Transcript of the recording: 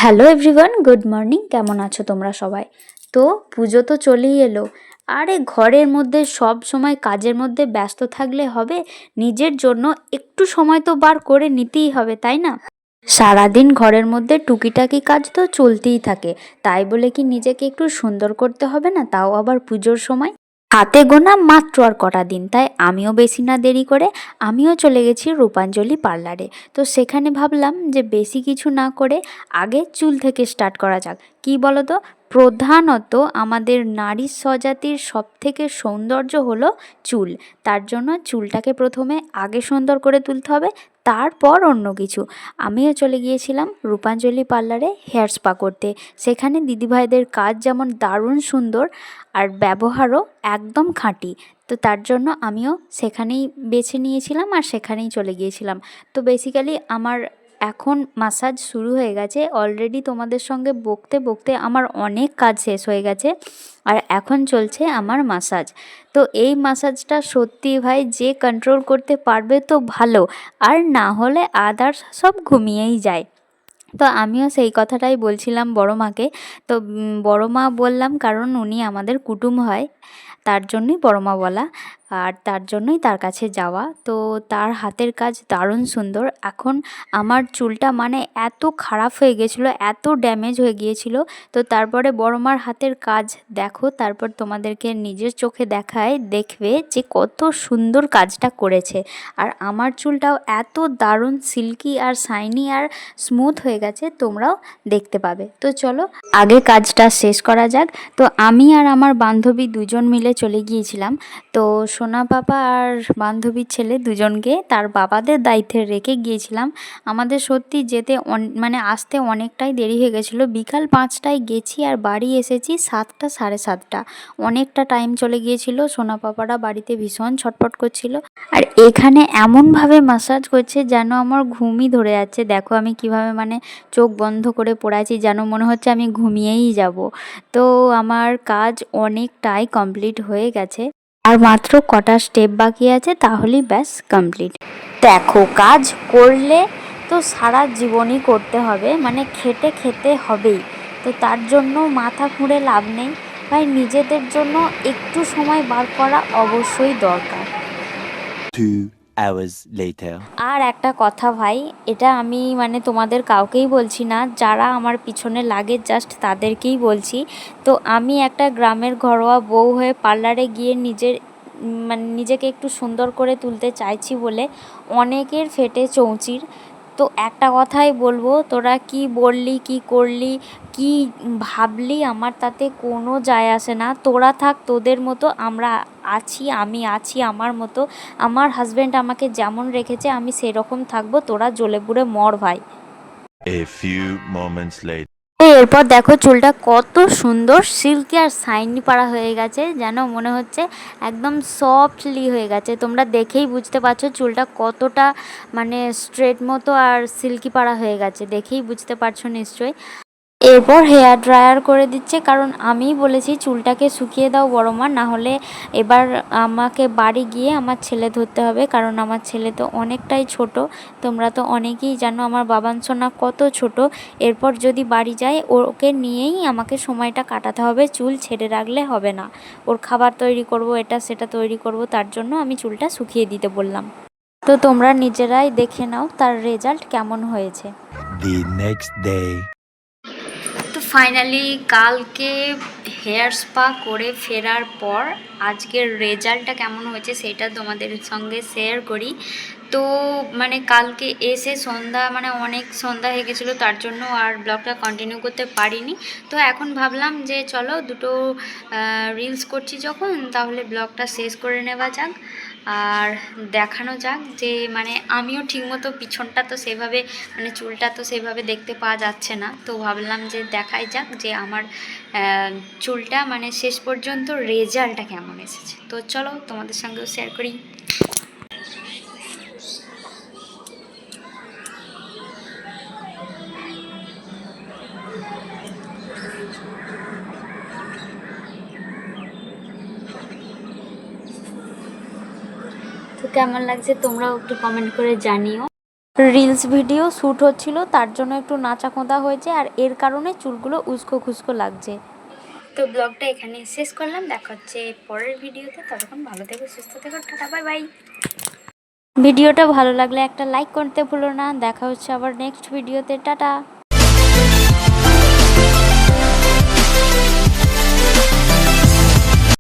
Hello everyone, good morning. কেমন আছো তোমরা সবাই? তো পুজো তো চলেই এলো। আরে ঘরের মধ্যে সব সময় কাজের মধ্যে ব্যস্ত থাকলে হবে? নিজের জন্য একটু সময় তো বার করে নিতেই হবে, তাই না? সারাদিন ঘরের মধ্যে টুকিটাকি কাজ তো চলতেই থাকে, তাই বলে কি নিজেকে একটু সুন্দর করতে হবে না? তাও আবার পুজোর সময়। হাতে গোনা মাত্র আর কটা দিন, তাই আমিও বেশি না দেরি করে আমিও চলে গেছি রূপাঞ্জলি পার্লারে। তো সেখানে ভাবলাম যে বেশি কিছু না করে আগে চুল থেকে স্টার্ট করা যাক। কি বলো তো, প্রধানত আমাদের নারী স্বজাতির সব থেকে সৌন্দর্য হলো চুল। তার জন্য চুলটাকে প্রথমে আগে সুন্দর করে তুলতে হবে, তারপর অন্য কিছু। আমিও চলে গিয়েছিলাম রূপাঞ্জলি পার্লারে হেয়ার স্পা করতে। সেখানে দিদিভাইদের কাজ যেমন দারুণ সুন্দর, আর ব্যবহারও একদম খাঁটি। তো তার জন্য আমিও সেখানেই বেছে নিয়েছিলাম আর সেখানেই চলে গিয়েছিলাম। তো বেসিক্যালি আমার এখন মাসাজ শুরু হয়ে গেছে অলরেডি। তোমাদের সঙ্গে বকতে বকতে আমার অনেক কাজ শেষ হয়ে গেছে, আর এখন চলছে আমার মাসাজ। তো এই মাসাজটা সত্যি ভাই, যে কন্ট্রোল করতে পারবে তো ভালো, আর না হলে আদার্স সব ঘুমিয়েই যায়। তো আমিও সেই কথাটাই বলছিলাম বড় মাকে। তো বড় মা বললাম, কারণ উনি আমাদের কুটুম হয়, তার জন্যই বড় মা বলা, আর তার জন্যই তার কাছে যাওয়া। তো তার হাতের কাজ দারুণ সুন্দর। এখন আমার চুলটা মানে এত খারাপ হয়ে গেছিলো, এত ড্যামেজ হয়ে গিয়েছিল। তো তারপরে বড় মার হাতের কাজ দেখো, তারপর তোমাদেরকে নিজের চোখে দেখায়, দেখবে যে কত সুন্দর কাজটা করেছে। আর আমার চুলটাও এত দারুণ সিল্কি আর শাইনি আর স্মুথ হয়ে গেছে, তোমরাও দেখতে পাবে। তো চলো আগে কাজটা শেষ করা যাক। তো আমি আর আমার বান্ধবী দুজন মিলে চলে গিয়েছিলাম। তো সোনা পাপা আর বান্ধবীর ছেলে দুজনকে তার বাবাদের দায়িত্বে রেখে গিয়েছিলাম। আমাদের সত্যি যেতে মানে আসতে অনেকটাই দেরি হয়ে গেছিলো। বিকাল 5টায় গেছি আর বাড়ি এসেছি 7টা সাড়ে 7টা। অনেকটা টাইম চলে গিয়েছিল। সোনা পাপারা বাড়িতে ভীষণ ছটফট করছিল, আর এখানে এমনভাবে ম্যাসাজ করছে যেন আমার ঘুমই ধরে যাচ্ছে। দেখো আমি কিভাবে মানে চোখ বন্ধ করে পড়ে আছি, যেন মনে হচ্ছে আমি ঘুমিয়েই যাব। তো আমার কাজ অনেকটাই কমপ্লিট হয়ে গেছে, আর মাত্র কটা স্টেপ বাকি আছে, তাহলেই ব্যাস কমপ্লিট। দেখো কাজ করলে তো সারা জীবনই করতে হবে, মানে খেটে খেতে হবেই। তো তার জন্য মাথা খুঁড়ে লাভ নেই ভাই, নিজেদের জন্য একটু সময় বার করা অবশ্যই দরকার। 2 hours later. আর একটা কথা ভাই, এটা আমি মানে তোমাদের কাউকেই বলছি না, যারা আমার পিছনে লাগে জাস্ট তাদেরকেই বলছি। তো আমি একটা গ্রামের ঘরোয়া বউ হয়ে পার্লারে গিয়ে মানে নিজেকে একটু সুন্দর করে তুলতে চাইছি বলে অনেকের ফেটে চৌচির। তো একটা কথাই বলবো, তোরা কি বললি, কি করলি, কি ভাবলি, আমার তাতে কোনো যায় আসে না। তোরা থাক তোদের মতো, আমরা আছি, আমি আছি আমার মতো। আমার হাজব্যান্ড আমাকে যেমন রেখেছে আমি সেরকম থাকবো, তোরা জ্বলে পুড়ে মর ভাই। A few moments later. এরপর দেখো চুলটা কত সুন্দর সিল্কি আর শাইনি পাড়া হয়ে গেছে, যেন মনে হচ্ছে একদম সফটলি হয়ে গেছে। তোমরা দেখেই বুঝতে পারছো চুলটা কতটা মানে স্ট্রেট মতো আর সিল্কি পাড়া হয়ে গেছে, দেখেই বুঝতে পারছো নিশ্চয়ই। এরপর হেয়ার ড্রায়ার করে দিচ্ছে, কারণ আমিই বলেছি চুলটাকে শুকিয়ে দাও বড় মা, না হলে এবার আমাকে বাড়ি গিয়ে আমার ছেলে ধরতে হবে, কারণ আমার ছেলে তো অনেকটাই ছোট। তোমরা তো অনেকেই জানো আমার বাবান সোনা কত ছোট। এরপর যদি বাড়ি যাই ওকে নিয়েই আমাকে সময়টা কাটাতে হবে, চুল ছেড়ে রাখলে হবে না। ওর খাবার তৈরি করব, এটা সেটা তৈরি করব, তার জন্য আমি চুলটা শুকিয়ে দিতে বললাম। তো তোমরা নিজেরাই দেখে নাও তার রেজাল্ট কেমন হয়েছে। The next day. তো ফাইনালি কালকে হেয়ার স্পা করে ফেরার পর আজকের রেজাল্টটা কেমন হয়েছে সেটা তোমাদের সঙ্গে শেয়ার করি। তো মানে কালকে এসে সন্ধ্যা মানে অনেক সন্ধ্যা হয়ে গেছিলো, তার জন্য আর ব্লগটা কন্টিনিউ করতে পারিনি। তো এখন ভাবলাম যে চলো দুটো রিলস করছি যখন, তাহলে ব্লগটা শেষ করে নেওয়া যাক আর দেখানো যাক যে মানে আমিও ঠিকমতো পিছনটা তো সেভাবে মানে চুলটা তো সেভাবে দেখতে পাওয়া যাচ্ছে না। তো ভাবলাম যে দেখাই যাক যে আমার চুলটা মানে শেষ পর্যন্ত রেজাল্টটা কেমন এসেছে। তো চলো তোমাদের সঙ্গেও শেয়ার করি। তো কেমন লাগছে তোমরাও একটু কমেন্ট করে জানিও। রিলস ভিডিও শ্যুট হচ্ছিল, তার জন্য একটু নাচা কোঁদা হয়েছে আর এর কারণে চুলগুলো উস্কো খুস্কো লাগছে। তো ব্লগটা এখানে শেষ করলাম, দেখা হচ্ছে পরের ভিডিওতে। ততক্ষণ ভালো থেকো, সুস্থ থেকো, টাটা বাই বাই। ভিডিওটা ভালো লাগলে একটা লাইক করতে ভুলো না। দেখা হচ্ছে আবার নেক্সট ভিডিওতে, টাটা।